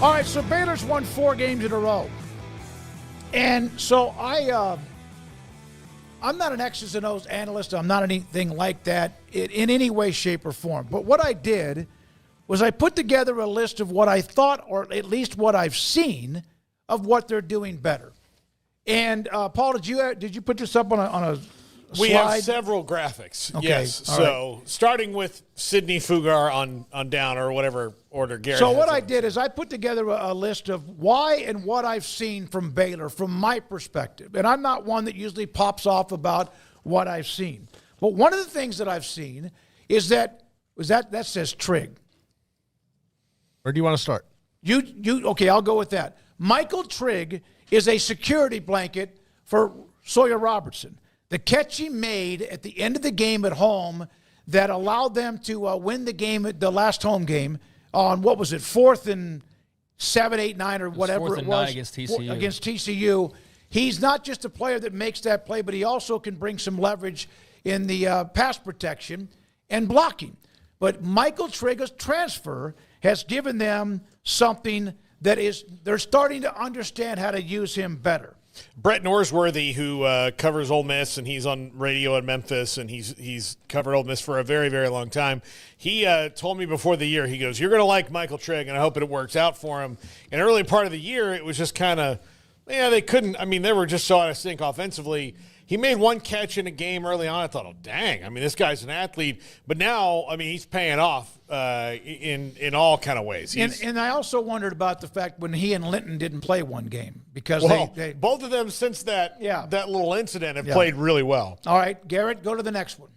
All right, so Baylor's won 4 games in a row. And so I'm not an X's and O's analyst. I'm not anything like that in any way, shape, or form. But what I did was I put together a list of what I thought, or at least what I've seen, of what they're doing better. And, Paul, did you put this up on a We slide? have several graphics, Okay, yes. all So starting with Sidney Fugar on down, or whatever order Garrett So has what it. I did is I put together a list of why and what I've seen from Baylor from my perspective. And I'm not one that usually pops off about what I've seen. But one of the things that I've seen is that says Trigg. Where do you want to start? Okay, I'll go with that. Michael Trigg is a security blanket for Sawyer Robertson. The catch he made at the end of the game at home that allowed them to win the game at the last home game on, what was it, 4th and 7, 8, 9, or whatever it was. 4th and 9 against TCU. Against TCU. He's not just a player that makes that play, but he also can bring some leverage in the pass protection and blocking. But Michael Trigg's transfer has given them something that is, they're starting to understand how to use him better. Brett Norsworthy, who covers Ole Miss, and he's on radio in Memphis, and he's covered Ole Miss for a very, very long time. He told me before the year, he goes, "You're going to like Michael Trigg, and I hope it works out for him." In early part of the year, it was just kind of, they couldn't. I mean, they were just so out of sync offensively. He made one catch in a game early on. I thought, oh, dang. I mean, this guy's an athlete. But now, I mean, he's paying off in all kind of ways. And I also wondered about the fact when he and Linton didn't play one game. Because they both of them since that little incident have played really well. All right, Garrett, go to the next one.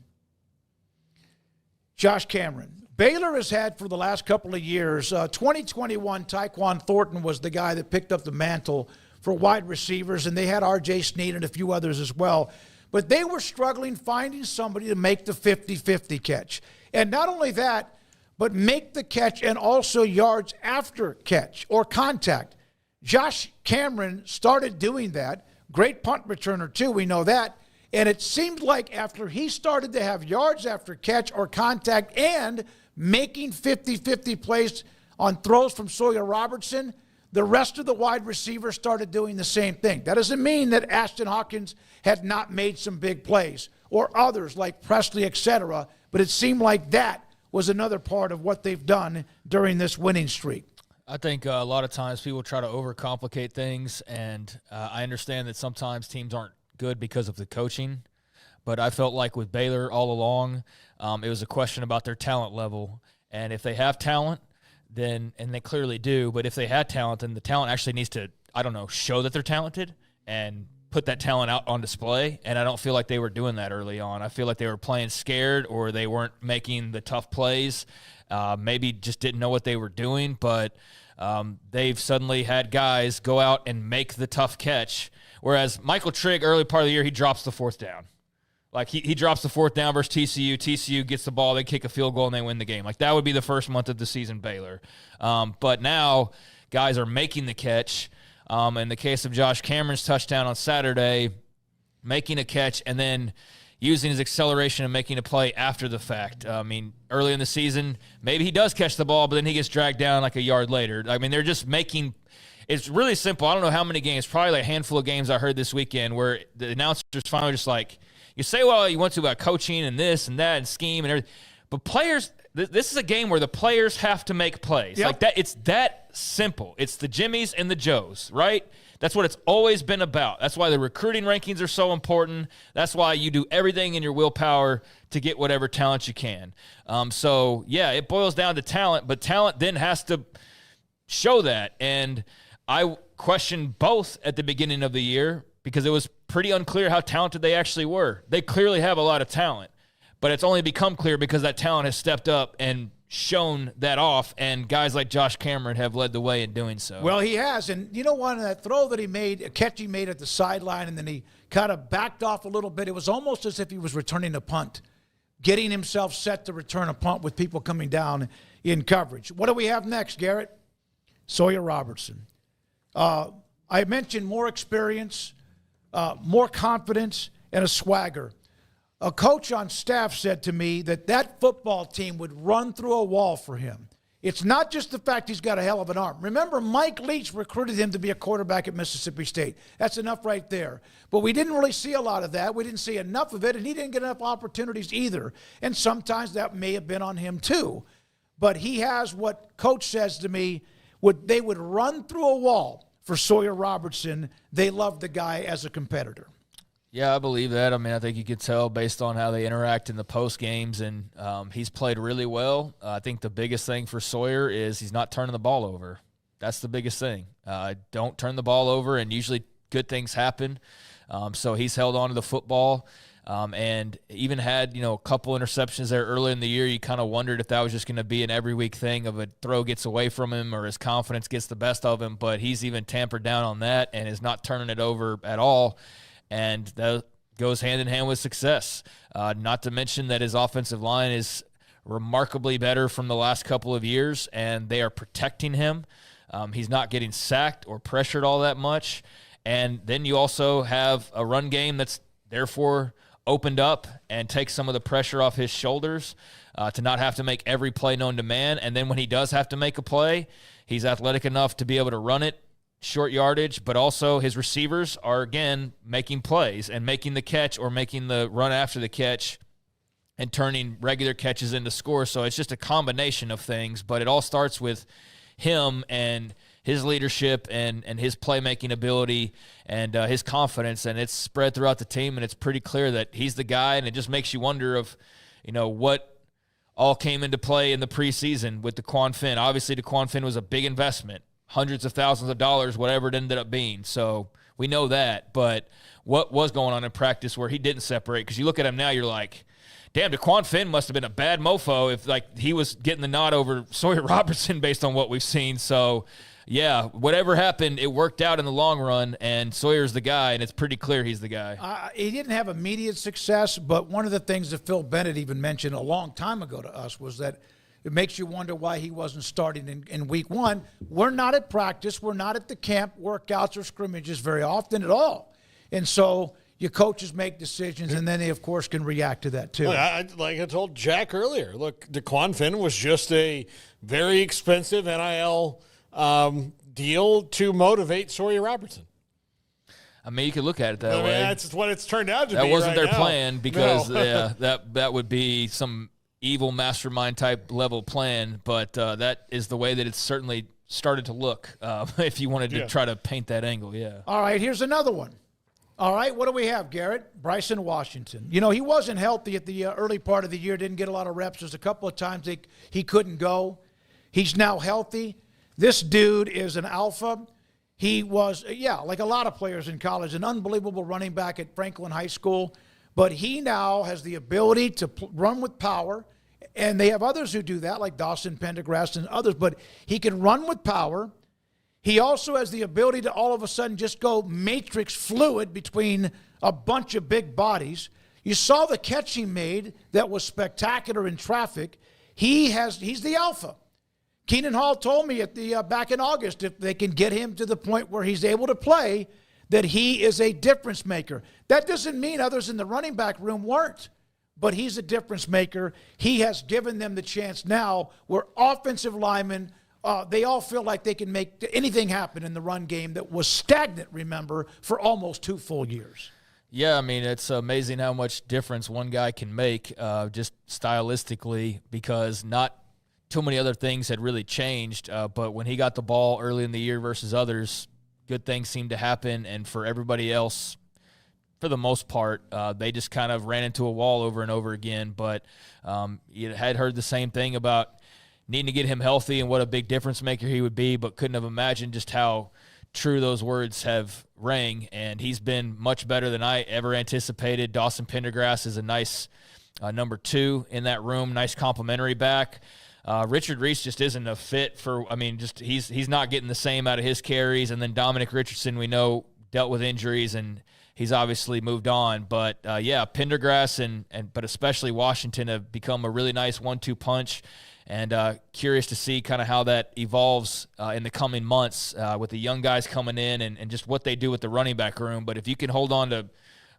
Josh Cameron. Baylor has had for the last couple of years, 2021, Tyquan Thornton was the guy that picked up the mantle for wide receivers, and they had R.J. Sneed and a few others as well. But they were struggling finding somebody to make the 50-50 catch. And not only that, but make the catch and also yards after catch or contact. Josh Cameron started doing that. Great punt returner, too, we know that. And it seemed like after he started to have yards after catch or contact and making 50-50 plays on throws from Sawyer Robertson, the rest of the wide receivers started doing the same thing. That doesn't mean that Ashton Hawkins had not made some big plays or others like Presley, etc., but it seemed like that was another part of what they've done during this winning streak. I think a lot of times people try to overcomplicate things, and I understand that sometimes teams aren't good because of the coaching, but I felt like with Baylor all along, it was a question about their talent level, and if they have talent, then, and they clearly do, but if they had talent, then the talent actually needs to, show that they're talented and put that talent out on display, and I don't feel like they were doing that early on. I feel like they were playing scared, or they weren't making the tough plays, maybe just didn't know what they were doing, but they've suddenly had guys go out and make the tough catch, whereas Michael Trigg, early part of the year, he drops the 4th down. Like, he drops the 4th down versus TCU. TCU gets the ball, they kick a field goal, and they win the game. Like, that would be the first month of the season, Baylor. But now guys are making the catch. In the case of Josh Cameron's touchdown on Saturday, making a catch and then using his acceleration and making a play after the fact. I mean, early in the season, maybe he does catch the ball, but then he gets dragged down like a yard later. I mean, they're just making – it's really simple. I don't know how many games, probably like a handful of games I heard this weekend where the announcers finally just like – you say, well, you want to about coaching and this and that and scheme and everything. But players, this is a game where the players have to make plays. Yep. Like that, it's that simple. It's the Jimmies and the Joes, right? That's what it's always been about. That's why the recruiting rankings are so important. That's why you do everything in your willpower to get whatever talent you can. So, yeah, it boils down to talent, but talent then has to show that. And I questioned both at the beginning of the year because it was pretty unclear how talented they actually were. They clearly have a lot of talent, but it's only become clear because that talent has stepped up and shown that off, and guys like Josh Cameron have led the way in doing so. Well, he has, and you know what, that throw that he made, a catch he made at the sideline, and then he kind of backed off a little bit. It was almost as if he was returning a punt, getting himself set to return a punt with people coming down in coverage. What do we have next, Garrett? Sawyer Robertson. I mentioned more experience, more confidence, and a swagger. A coach on staff said to me that football team would run through a wall for him. It's not just the fact he's got a hell of an arm. Remember, Mike Leach recruited him to be a quarterback at Mississippi State. That's enough right there. But we didn't really see a lot of that. We didn't see enough of it, and he didn't get enough opportunities either. And sometimes that may have been on him too. But he has what Coach says to me, they would run through a wall for Sawyer Robertson. They love the guy as a competitor. Yeah, I believe that. I mean, I think you could tell based on how they interact in the post games, and he's played really well. I think the biggest thing for Sawyer is he's not turning the ball over. That's the biggest thing. Don't turn the ball over, and usually good things happen. So he's held on to the football, and even had a couple interceptions there early in the year. You kind of wondered if that was just going to be an every week thing of a throw gets away from him or his confidence gets the best of him. But he's even tampered down on that and is not turning it over at all. And that goes hand in hand with success. Not to mention that his offensive line is remarkably better from the last couple of years, and they are protecting him. He's not getting sacked or pressured all that much. And then you also have a run game that's therefore opened up and takes some of the pressure off his shoulders to not have to make every play known to man. And then when he does have to make a play, he's athletic enough to be able to run it short yardage, but also his receivers are, again, making plays and making the catch or making the run after the catch and turning regular catches into scores. So it's just a combination of things, but it all starts with him and his leadership and his playmaking ability and his confidence, and it's spread throughout the team, and it's pretty clear that he's the guy, and it just makes you wonder of, what all came into play in the preseason with DeQuan Finn. Obviously, DeQuan Finn was a big investment. Hundreds of thousands of dollars, whatever it ended up being. So we know that. But what was going on in practice where he didn't separate? Because you look at him now, you're like, damn, DeQuan Finn must have been a bad mofo if he was getting the nod over Sawyer Robertson based on what we've seen. So, yeah, whatever happened, it worked out in the long run, and Sawyer's the guy, and it's pretty clear he's the guy. He didn't have immediate success, but one of the things that Phil Bennett even mentioned a long time ago to us was that it makes you wonder why he wasn't starting in week one. We're not at practice. We're not at the camp workouts or scrimmages very often at all. And so your coaches make decisions, and then they, of course, can react to that too. Look, like I told Jack earlier, look, DeQuan Finn was just a very expensive NIL deal to motivate Sawyer Robertson. I mean, you could look at it that way. That's what it's turned out to be. That wasn't right their now. plan because No. that would be some evil mastermind type level plan, but that is the way that it's certainly started to look if you wanted to try to paint that angle. Yeah. All right, here's another one. All right, what do we have, Garrett? Bryson Washington. He wasn't healthy at the early part of the year, didn't get a lot of reps. There's a couple of times he couldn't go. He's now healthy. This dude is an alpha. He was, like a lot of players in college, an unbelievable running back at Franklin High School. But he now has the ability to run with power, and they have others who do that, like Dawson Pendergrass and others, but he can run with power. He also has the ability to all of a sudden just go matrix fluid between a bunch of big bodies. You saw the catch he made that was spectacular in traffic. He's the alpha. Keenan Hall told me back in August, if they can get him to the point where he's able to play, that he is a difference maker. That doesn't mean others in the running back room weren't, but he's a difference maker. He has given them the chance now where offensive linemen, they all feel like they can make anything happen in the run game that was stagnant, remember, for almost 2 full years. Yeah, I mean, it's amazing how much difference one guy can make just stylistically because not too many other things had really changed, but when he got the ball early in the year versus others, good things seemed to happen, and for everybody else, for the most part, they just kind of ran into a wall over and over again. But you had heard the same thing about needing to get him healthy and what a big difference maker he would be, but couldn't have imagined just how true those words have rang, and he's been much better than I ever anticipated. Dawson Pendergrass is a nice number 2 in that room, nice complimentary back. Richard Reese just isn't a fit for, he's not getting the same out of his carries. And then Dominic Richardson, we know, dealt with injuries and he's obviously moved on. But, Pendergrass but especially Washington have become a really nice 1-2 punch. And curious to see kind of how that evolves in the coming months with the young guys coming in and just what they do with the running back room. But if you can hold on to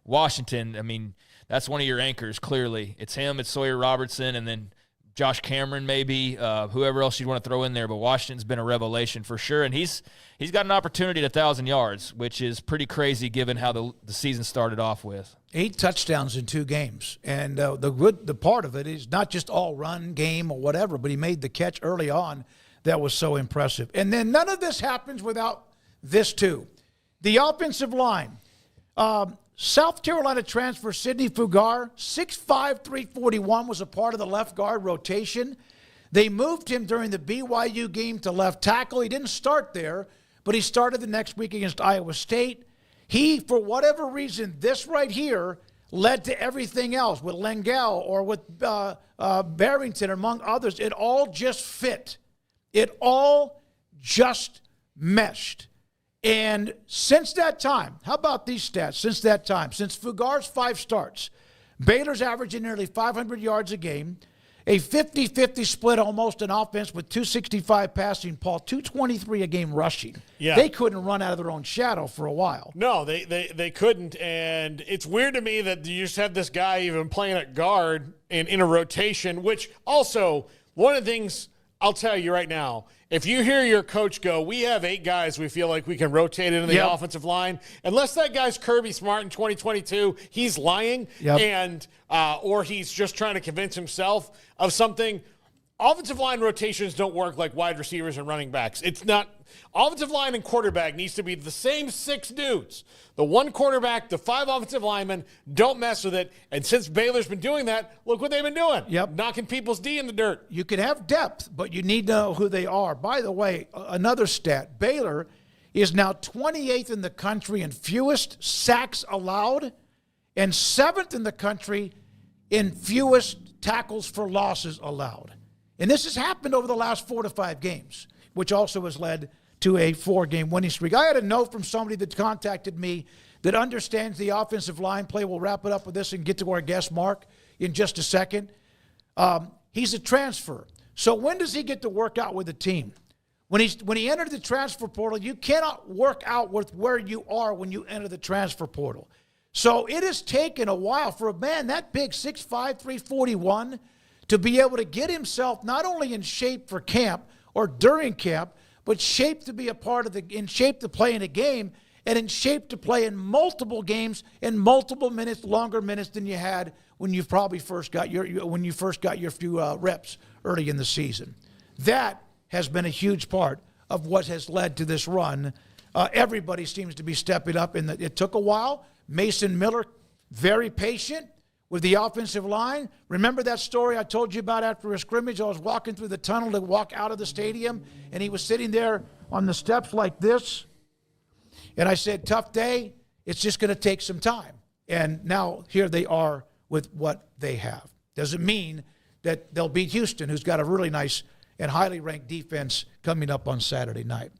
Washington, that's one of your anchors, clearly. It's him, it's Sawyer Robertson, and then Josh Cameron, maybe whoever else you'd want to throw in there, but Washington's been a revelation for sure, and he's got an opportunity at 1,000 yards, which is pretty crazy given how the season started off with. 8 touchdowns in 2 games, and the part of it is not just all run game or whatever, but he made the catch early on that was so impressive. And then none of this happens without this too, the offensive line. South Carolina transfer Sidney Fugar, 6'5", 341, was a part of the left guard rotation. They moved him during the BYU game to left tackle. He didn't start there, but he started the next week against Iowa State. He, for whatever reason, this right here led to everything else with Lengel or with Barrington, among others. It all just fit. It all just meshed. And since that time, how about these stats? Since that time, since Fugar's 5 starts, Baylor's averaging nearly 500 yards a game, a 50-50 split almost in offense with 265 passing, Paul, 223 a game rushing. Yeah. They couldn't run out of their own shadow for a while. No, they couldn't. And it's weird to me that you just have this guy even playing at guard in a rotation, which also, one of the things I'll tell you right now, if you hear your coach go, we have 8 guys we feel like we can rotate into the offensive line, unless that guy's Kirby Smart in 2022, he's lying, and or he's just trying to convince himself of something. Offensive line rotations don't work like wide receivers and running backs. It's not. Offensive line and quarterback needs to be the same 6 dudes. The 1 quarterback, the 5 offensive linemen, don't mess with it. And since Baylor's been doing that, look what they've been doing. Knocking people's D in the dirt. You can have depth, but you need to know who they are. By the way, another stat, Baylor is now 28th in the country in fewest sacks allowed and 7th in the country in fewest tackles for losses allowed. And this has happened over the last 4 to 5 games, which also has led to a 4-game winning streak. I had a note from somebody that contacted me that understands the offensive line play. We'll wrap it up with this and get to our guest, Mark, in just a second. He's a transfer. So when does he get to work out with the team? When he entered the transfer portal, you cannot work out with where you are when you enter the transfer portal. So it has taken a while for a man that big, 6'5", 341, to be able to get himself not only in shape for camp or during camp, but shape to be a part of in shape to play in a game, and in shape to play in multiple games in multiple minutes, longer minutes than you had when you probably first got your few reps early in the season. That has been a huge part of what has led to this run. Everybody seems to be stepping up, and it took a while. Mason Miller, very patient with the offensive line. Remember that story I told you about after a scrimmage? I was walking through the tunnel to walk out of the stadium, and he was sitting there on the steps like this. And I said, tough day. It's just going to take some time. And now here they are with what they have. Doesn't mean that they'll beat Houston, who's got a really nice and highly ranked defense coming up on Saturday night.